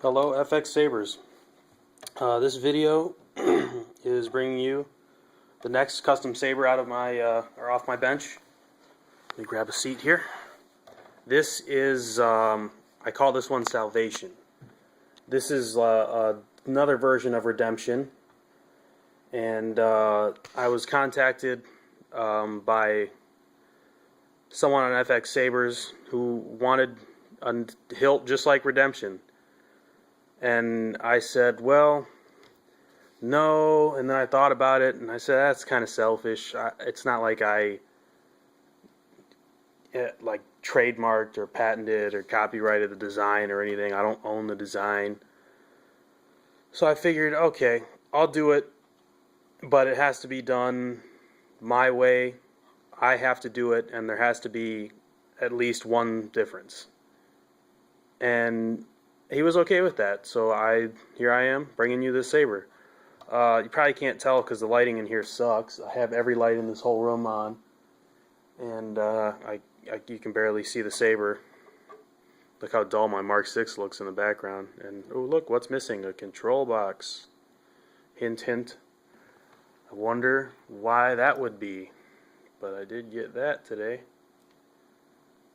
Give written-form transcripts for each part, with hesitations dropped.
Hello FX Sabers. This video is bringing you the next custom saber out of my or off my bench. Let me grab a seat here. This is I call this one Salvation. This is another version of Redemption, and I was contacted by someone on FX Sabers who wanted a hilt just like Redemption. And I said, well, no, and then I thought about it, and I said, that's kind of selfish. It's not like I trademarked or patented or copyrighted the design or anything. I don't own the design. So I figured, okay, I'll do it, but it has to be done my way. I have to do it, and there has to be at least one difference. And he was okay with that, so here I am bringing you this saber. You probably can't tell because the lighting in here sucks. I have every light in this whole room on, and you can barely see the saber. Look how dull my Mark 6 looks in the background. And oh, look, what's missing? A control box. Hint, hint. I wonder why that would be, but I did get that today.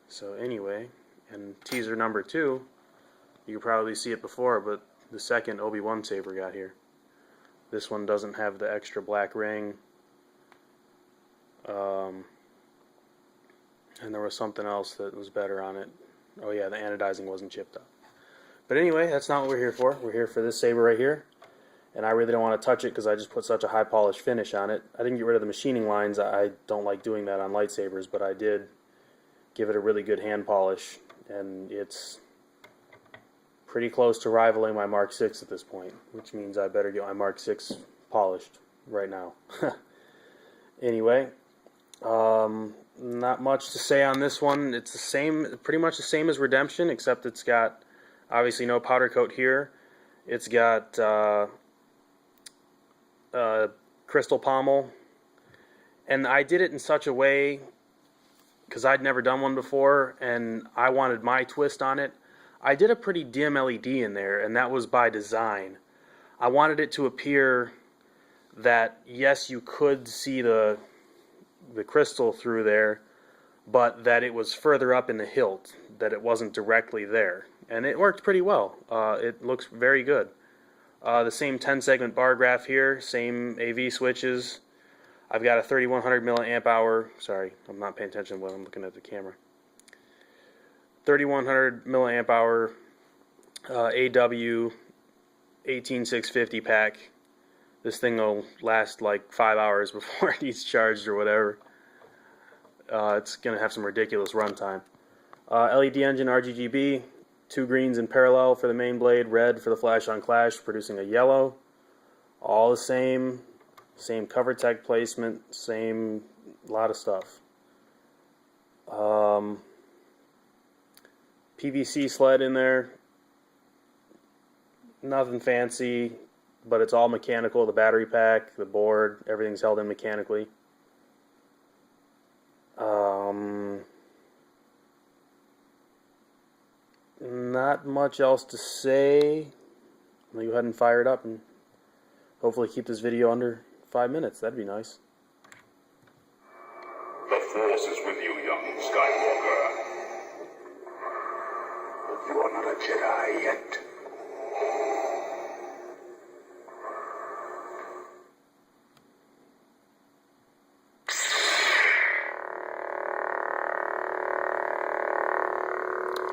So anyway, and teaser number 2. You can probably see it before, but the second Obi-Wan saber got here. This one doesn't have the extra black ring. And there was something else that was better on it. Oh yeah, the anodizing wasn't chipped up. But anyway, that's not what we're here for. We're here for this saber right here. And I really don't want to touch it because I just put such a high polish finish on it. I didn't get rid of the machining lines. I don't like doing that on lightsabers, but I did give it a really good hand polish. And it's pretty close to rivaling my Mark 6 at this point, which means I better get my Mark 6 polished right now. Anyway, not much to say on this one. It's the same, pretty much the same as Redemption, except it's got obviously no powder coat here. It's got crystal pommel, and I did it in such a way because I'd never done one before, and I wanted my twist on it. I did a pretty dim LED in there, and that was by design. I wanted it to appear that, yes, you could see the crystal through there, but that it was further up in the hilt, that it wasn't directly there. And it worked pretty well. It looks very good. The same 10-segment bar graph here, same AV switches. I've got a 3100 milliamp hour. Sorry, I'm not paying attention when I'm looking at the camera. 3100 milliamp hour AW 18650 pack. This thing will last like 5 hours before it needs charged or whatever. It's going to have some ridiculous runtime. LED engine RGB, 2 greens in parallel for the main blade, red for the flash on clash, producing a yellow. All the same cover tech placement, same lot of stuff. PVC sled in there, nothing fancy, but it's all mechanical. The battery pack, the board, everything's held in mechanically. Not much else to say. I'll go ahead and fire it up and hopefully keep this video under 5 minutes. That'd be nice. The Force is with you, young Skywalker. You are not a Jedi yet.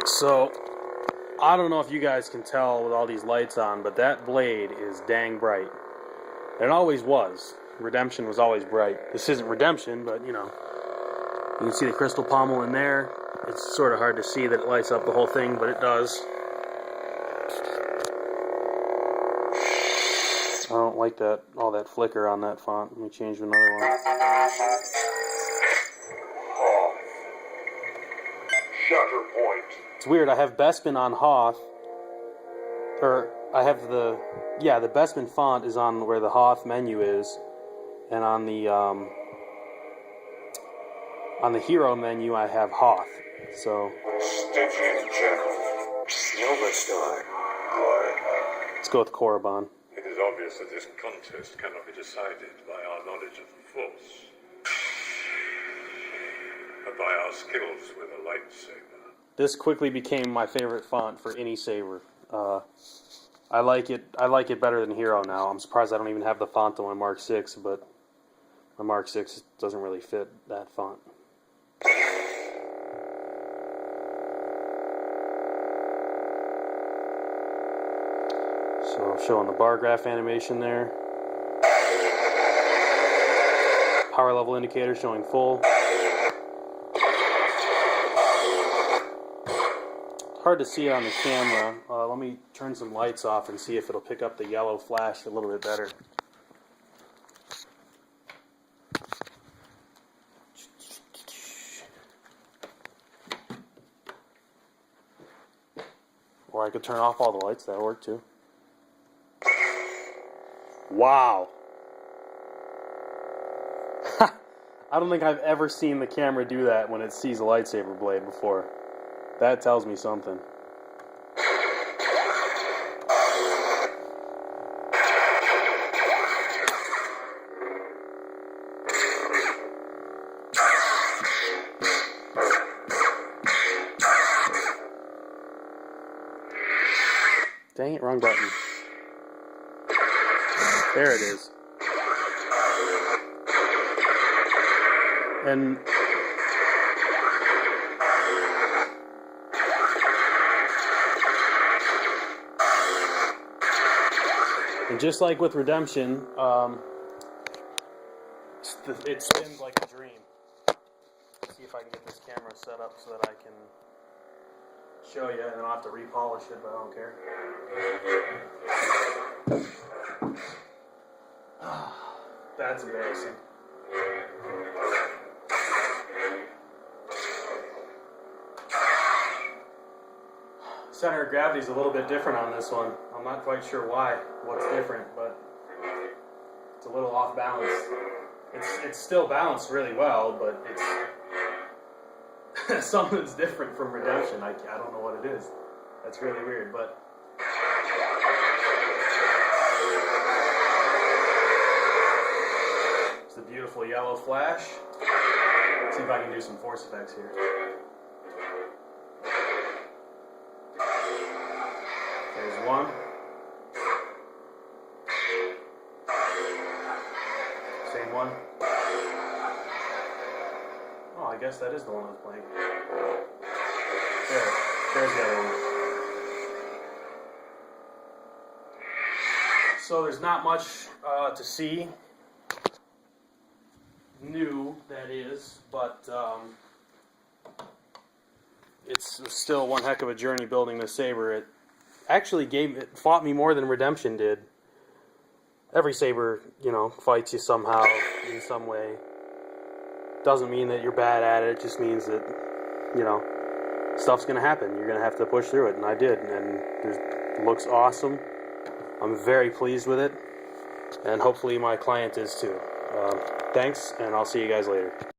So, I don't know if you guys can tell with all these lights on, but that blade is dang bright. It always was. Redemption was always bright. This isn't Redemption, but you know. You can see the crystal pommel in there. It's sort of hard to see that it lights up the whole thing, but it does. I don't like all that flicker on that font. Let me change to another one. Shutter point. It's weird, I have Bespin on Hoth, or I have the Bespin font is on where the Hoth menu is, and on the hero menu I have Hoth, so. Stitches General. Silver Star. Let's go with Korriban. It is obvious that this contest cannot be decided by our knowledge of the Force, but by our skills with a lightsaber. This quickly became my favorite font for any saber. I like it better than Hero now. I'm surprised I don't even have the font on my Mark 6, but my Mark 6 doesn't really fit that font. So showing the bar graph animation there. Power level indicator showing full. Hard to see it on the camera. Let me turn some lights off and see if it'll pick up the yellow flash a little bit better. Or I could turn off all the lights, that'll work too. Wow. I don't think I've ever seen the camera do that when it sees a lightsaber blade before. That tells me something. Dang it, wrong button. There it is. And just like with Redemption, it spins like a dream. Let's see if I can get this camera set up so that I can show you, and then I'll have to repolish it, but I don't care. That's embarrassing. Center of gravity is a little bit different on this one. I'm not quite sure what's different, but it's a little off balance. It's still balanced really well, but it's something's different from Redemption. I don't know what it is. That's really weird, but it's a beautiful yellow flash. Let's see if I can do some force effects here. There's one. Same one. Oh, I guess that is the one that's playing. There's the other one. So there's not much to see. New, that is, but it's still one heck of a journey building this saber. It actually fought me more than Redemption did. Every saber, fights you somehow, in some way. Doesn't mean that you're bad at it. It just means that, stuff's going to happen. You're going to have to push through it, and I did. And it looks awesome. I'm very pleased with it, and hopefully my client is too. Thanks, and I'll see you guys later.